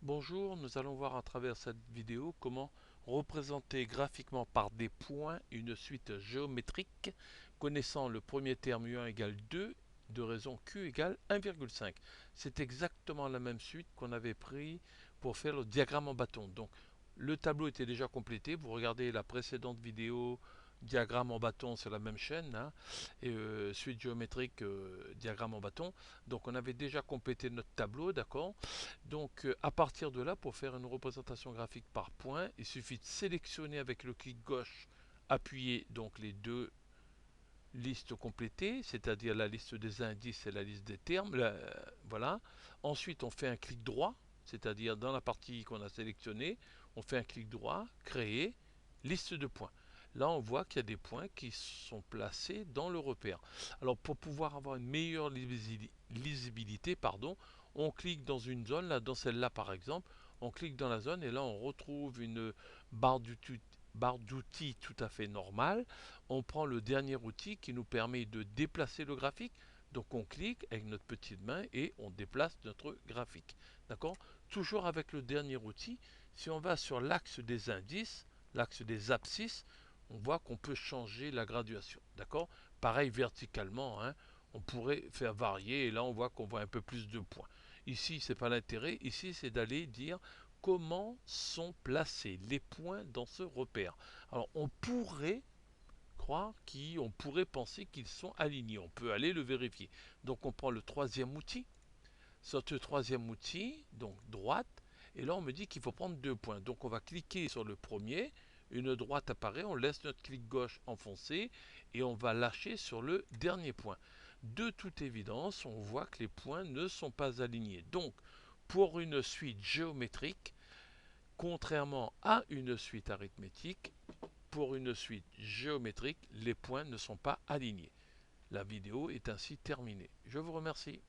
Bonjour, nous allons voir à travers cette vidéo comment représenter graphiquement par des points une suite géométrique connaissant le premier terme u1 égale 2 de raison q égale 1,5. C'est exactement la même suite qu'on avait pris pour faire le diagramme en bâton. Donc le tableau était déjà complété. Vous regardez la précédente vidéo diagramme en bâton sur la même chaîne, hein, et suite géométrique diagramme en bâton. Donc on avait déjà complété notre tableau, d'accord. Donc à partir de là, pour faire une représentation graphique par point, il suffit de sélectionner avec le clic gauche, appuyer donc les deux listes complétées, c'est-à-dire la liste des indices et la liste des termes. Voilà. Ensuite, on fait un clic droit, c'est-à-dire dans la partie qu'on a sélectionnée, on fait un clic droit, créer, liste de points. Là, on voit qu'il y a des points qui sont placés dans le repère. Alors, pour pouvoir avoir une meilleure lisibilité, on clique dans une zone, là, dans celle-là par exemple, on clique dans la zone et là, on retrouve une barre d'outils tout à fait normale. On prend le dernier outil qui nous permet de déplacer le graphique. Donc on clique avec notre petite main et on déplace notre graphique. D'accord? Toujours avec le dernier outil, si on va sur l'axe des indices, l'axe des abscisses, on voit qu'on peut changer la graduation. D'accord? Pareil verticalement, hein, on pourrait faire varier et là on voit qu'on voit un peu plus de points. Ici, c'est pas l'intérêt. Ici, c'est d'aller dire comment sont placés les points dans ce repère. Alors on pourrait on pourrait penser qu'ils sont alignés. On peut aller le vérifier. Donc on prend le troisième outil. Sur ce troisième outil, donc droite, et là on me dit qu'il faut prendre 2 points. Donc on va cliquer sur le premier, une droite apparaît, on laisse notre clic gauche enfoncé et on va lâcher sur le dernier point. De toute évidence, on voit que les points ne sont pas alignés. Donc pour une suite géométrique, contrairement à une suite arithmétique, pour une suite géométrique, les points ne sont pas alignés. La vidéo est ainsi terminée. Je vous remercie.